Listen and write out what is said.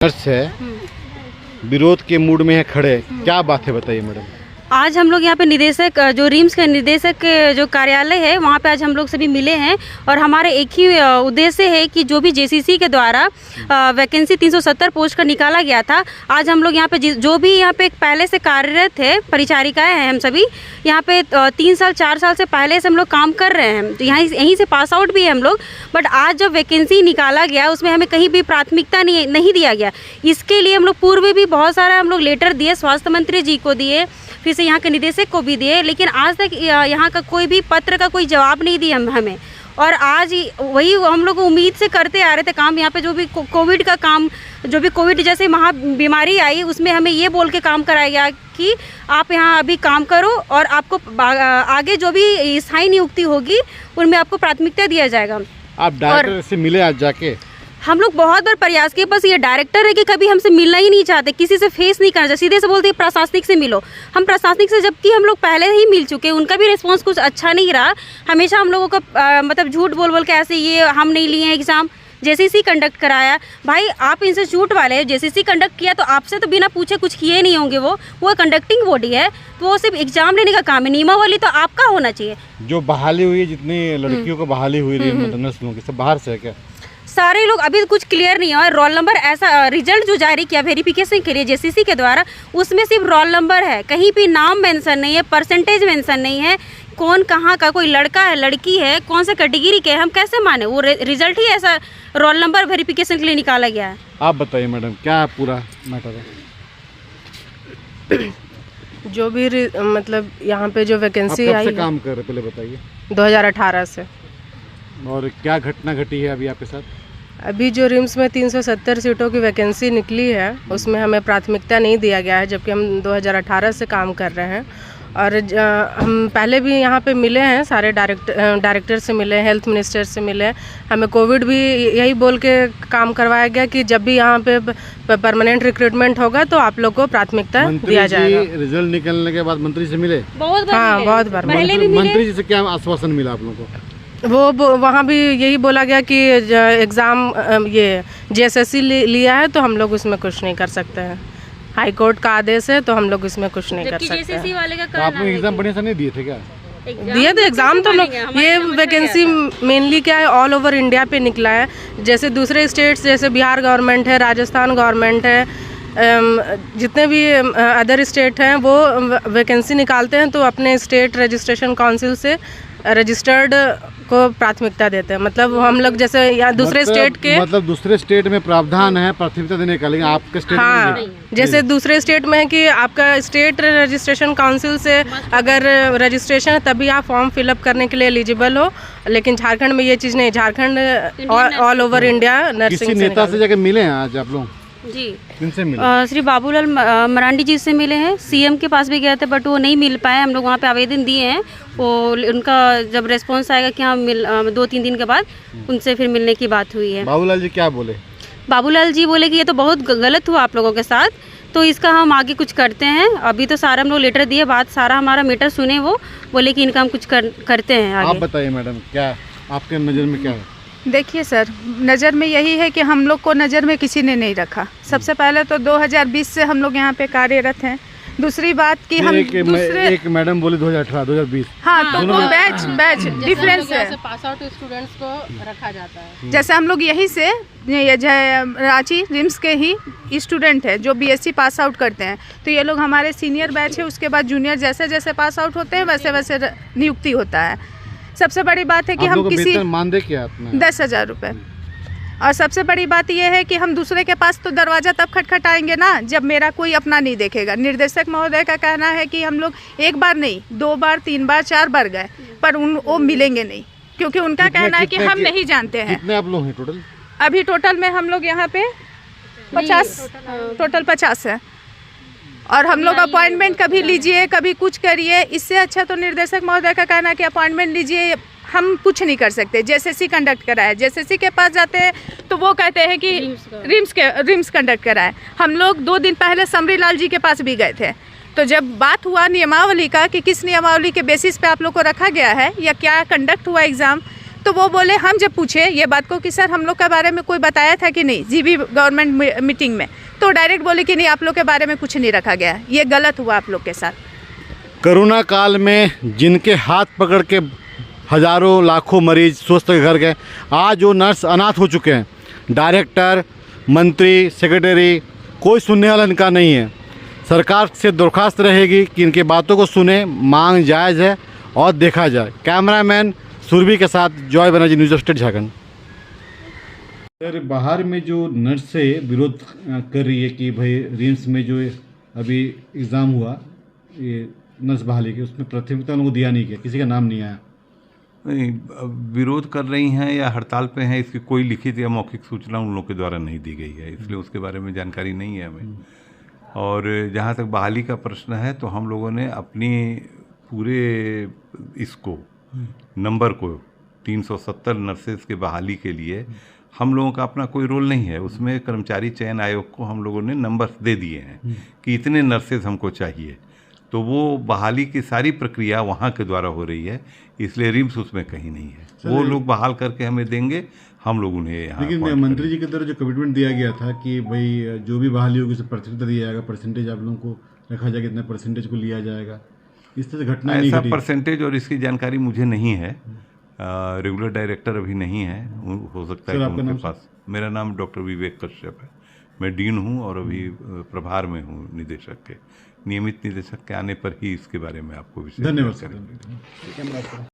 Nurse है, विरोध के मूड में है खड़े, क्या बात है बताइए मैडम। आज हम लोग यहाँ पे निदेशक जो रिम्स के निदेशक जो कार्यालय है वहाँ पे आज हम लोग सभी मिले हैं और हमारा एक ही उद्देश्य है कि जो भी जेसीसी के द्वारा वैकेंसी 370 पोस्ट का निकाला गया था, आज हम लोग यहाँ पे जो भी यहाँ पे पहले से कार्यरत है परिचारिकाएं हैं, हम सभी यहाँ पे 3 साल 4 साल से पहले से हम लोग काम कर रहे हैं, तो यहीं से पास आउट भी है हम लोग। बट आज जब वैकेंसी निकाला गया उसमें हमें कहीं भी प्राथमिकता नहीं दिया गया। इसके लिए हम लोग पूर्व भी बहुत सारा हम लोग लेटर दिए, स्वास्थ्य मंत्री जी को दिए, फिर से यहाँ के निदेशक को भी दिए, लेकिन आज तक यहाँ का कोई भी पत्र का कोई जवाब नहीं दिया हमें। और आज वही हम लोग उम्मीद से करते आ रहे थे काम। यहाँ पे जो भी कोविड का काम, जो भी कोविड जैसे महा बीमारी आई, उसमें हमें ये बोल के काम कराया गया कि आप यहाँ अभी काम करो और आपको आगे जो भी स्थायी नियुक्ति होगी उनमें आपको प्राथमिकता दिया जाएगा। आप डायरेक्टर से मिले आज जाके? हम लोग बहुत बार प्रयास किए, बस ये डायरेक्टर है कि कभी हमसे मिलना ही नहीं चाहते, किसी से फेस नहीं करना चाहते, सीधे से बोलते हैं प्रशासनिक से मिलो। हम प्रशासनिक से जबकि हम लोग पहले ही मिल चुके, उनका भी रिस्पांस कुछ अच्छा नहीं रहा। हमेशा हम लोगों का मतलब झूठ बोल के ऐसे ये हम नहीं लिए हैं एग्ज़ाम, जेसीसी कंडक्ट कराया। भाई आप इंस्टीट्यूट वाले हैं, जेसीसी कंडक्ट किया तो आपसे तो बिना पूछे कुछ किए नहीं होंगे। वो कंडक्टिंग बॉडी है, तो वो सिर्फ एग्जाम लेने का काम है। नियमावली तो आपका होना चाहिए। जो बहाली हुई है, जितनी लड़कियों को बहाली हुई रही है नर्स लोगों की, सब बाहर से है क्या? सारे लोग अभी कुछ क्लियर नहीं है। रोल नंबर ऐसा रिजल्ट जो जारी किया वेरिफिकेशन के लिए जेसीसी के द्वारा, उसमें सिर्फ रोल नंबर है, कहीं भी नाम मेंशन नहीं है, परसेंटेज मेंशन नहीं है, कौन कहाँ का, कोई लड़का है लड़की है, कौन सा कैटेगरी के, हम कैसे माने? वो रिजल्ट ही ऐसा रोल नंबर वेरिफिकेशन के लिए निकाला गया है। आप बताइए मैडम, क्या पूरा मैटर है? जो भी मतलब यहाँ पे जो वैकेंसी आई है, काम कर रहे पहले बताइए। 2018 से। और क्या घटना घटी है अभी आपके साथ? अभी जो रिम्स में 370 सीटों की वैकेंसी निकली है उसमें हमें प्राथमिकता नहीं दिया गया है, जबकि हम 2018 से काम कर रहे हैं। और हम पहले भी यहाँ पे मिले हैं, सारे डायरेक्टर से मिले, हेल्थ मिनिस्टर से मिले। हमें कोविड भी यही बोल के काम करवाया गया कि जब भी यहाँ पे परमानेंट रिक्रूटमेंट होगा तो आप लोग को प्राथमिकता दिया जाएगा। रिजल्ट निकलने के बाद मंत्री से मिले? बहुत बार। हाँ, बहुत बार। मंत्री जी से क्या आश्वासन मिला आप लोगों को? वो वहाँ भी यही बोला गया कि एग्ज़ाम ये जेएसएससी लिया है तो हम लोग उसमें कुछ नहीं कर सकते हैं, हाई कोर्ट का आदेश है तो हम लोग इसमें कुछ नहीं कर सकते हैं। वाले का तो आपने एग्जाम बढ़िया से नहीं दिए थे क्या? दिए थे एग्ज़ाम तो लोग। ये वैकेंसी मेनली क्या है, ऑल ओवर इंडिया पे निकला है। जैसे दूसरे स्टेट्स, जैसे बिहार गवर्नमेंट है, राजस्थान गवर्नमेंट है, जितने भी अदर स्टेट हैं वो वैकेंसी निकालते हैं तो अपने स्टेट रजिस्ट्रेशन काउंसिल से रजिस्टर्ड को प्राथमिकता देते हैं। मतलब हम लोग जैसे यहाँ दूसरे स्टेट के, मतलब दूसरे स्टेट में प्रावधान है प्राथमिकता देने का, लेकिन आपके स्टेट हाँ में जैसे दूसरे स्टेट में है कि आपका स्टेट रजिस्ट्रेशन काउंसिल से अगर रजिस्ट्रेशन है तभी आप फॉर्म फिलअप करने के लिए एलिजिबल हो, लेकिन झारखंड में ये चीज़ नहीं। Jharkhand all over India nursing. किसी नेता से जाके मिले हैं आज आप लोग? जी, किनसे मिले? श्री बाबूलाल मरांडी जी से मिले हैं। सीएम के पास भी गए थे बट वो नहीं मिल पाए। हम लोग वहाँ पे आवेदन दिए हैं, वो उनका जब रिस्पांस आएगा कि हम 2-3 दिन के बाद उनसे फिर मिलने की बात हुई है। बाबूलाल जी क्या बोले? बाबूलाल जी बोले कि ये तो बहुत गलत हुआ आप लोगों के साथ, तो इसका हम आगे कुछ करते हैं। अभी तो सारा हम लोग लेटर दिए, बात सारा हमारा मीटर सुने, वो बोले कि इनका हम कुछ करते हैं आगे। आप बताइए मैडम, क्या आपके नज़र में क्या है? देखिए सर, नज़र में यही है कि हम लोग को नज़र में किसी ने नहीं रखा। सबसे पहले तो 2020 से हम लोग यहाँ पे कार्यरत हैं। दूसरी बात कि हम एक मैडम बोले 2018 2020। हाँ, तो वो बैच डिफरेंस है। पास आउट स्टूडेंट्स को रखा जाता है। जैसे हम लोग यहीं से रांची रिम्स के ही स्टूडेंट है जो बीएससी पास आउट करते हैं, तो ये लोग हमारे सीनियर बैच है। उसके बाद जूनियर जैसे जैसे पास आउट होते हैं वैसे वैसे नियुक्ति होता है। सबसे बड़ी बात है कि हम किसी मानदेय क्या आपने? 10,000 रुपये। और सबसे बड़ी बात यह है कि हम दूसरे के पास तो दरवाज़ा तब खटखटाएंगे ना जब मेरा कोई अपना नहीं देखेगा। निर्देशक महोदय का कहना है कि हम लोग 1 बार नहीं, 2 बार, 3 बार, 4 बार गए पर वो मिलेंगे नहीं, क्योंकि उनका कहना है कि हम नहीं जानते हैं। कितने आप लोग हैं टोटल? अभी टोटल में हम लोग यहाँ पे 50 है। और हम लोग अपॉइंटमेंट कभी लीजिए कभी कुछ करिए, इससे अच्छा तो निर्देशक महोदय का कहना है कि अपॉइंटमेंट लीजिए, हम कुछ नहीं कर सकते। जेएसएससी कंडक्ट कराए, जेएसएससी के पास जाते हैं तो वो कहते हैं कि रिम्स कंडक्ट कराए। हम लोग 2 दिन पहले समरीलाल जी के पास भी गए थे, तो जब बात हुआ नियमावली का कि किस नियमावली के बेसिस पे आप लोग को रखा गया है या क्या कंडक्ट हुआ एग्ज़ाम, तो वो बोले, हम जब पूछे ये बात को कि सर हम लोग के बारे में कोई बताया था कि नहीं जीबी गवर्नमेंट मीटिंग में, तो डायरेक्ट बोले कि नहीं आप लोग के बारे में कुछ नहीं रखा गया, ये गलत हुआ आप लोग के साथ। कोरोना काल में जिनके हाथ पकड़ के हजारों लाखों मरीज स्वस्थ घर गए, आज वो नर्स अनाथ हो चुके हैं। डायरेक्टर, मंत्री, सेक्रेटरी, कोई सुनने वाला इनका नहीं है। सरकार से दरख्वास्त रहेगी कि इनके बातों को सुने, मांग जायज़ है और देखा जाए। कैमरामैन सुरभि के साथ Joy Banerjee, news state Jharkhand. Sir, बाहर में जो नर्सें विरोध कर रही है कि भाई रिम्स में जो अभी एग्ज़ाम हुआ ये नर्स बहाली के, उसमें प्राथमिकता उनको दिया नहीं गया, किसी का नाम नहीं आया। नहीं, विरोध कर रही हैं या हड़ताल पे हैं, इसकी कोई लिखित या मौखिक सूचना उन लोगों के द्वारा नहीं दी गई है, इसलिए उसके बारे में जानकारी नहीं है हमें। और जहाँ तक बहाली का प्रश्न है, तो हम लोगों ने अपनी पूरे इसको नंबर को 370 नर्सेज के बहाली के लिए हम लोगों का अपना कोई रोल नहीं है। उसमें कर्मचारी चयन आयोग को हम लोगों ने नंबर दे दिए हैं कि इतने नर्सेज हमको चाहिए, तो वो बहाली की सारी प्रक्रिया वहाँ के द्वारा हो रही है, इसलिए रिम्स उसमें कहीं नहीं है। वो लोग बहाल करके हमें देंगे, हम लोग उन्हें यहाँ। लेकिन मंत्री जी की तरफ जो कमिटमेंट दिया गया था कि भाई जो भी बहाली होगी उसे प्राथमिकता दिया जाएगा, परसेंटेज आप लोगों को रखा जाएगा, इतने परसेंटेज को लिया जाएगा, इस तरह से घटना नहीं ऐसा घटी। परसेंटेज और इसकी जानकारी मुझे नहीं है। रेगुलर डायरेक्टर अभी नहीं है, हो सकता है कि उनके पास। मेरा नाम डॉक्टर विवेक कश्यप है, मैं डीन हूँ और अभी प्रभार में हूँ निदेशक के। नियमित निदेशक के आने पर ही इसके बारे में आपको विशेष धन्यवाद।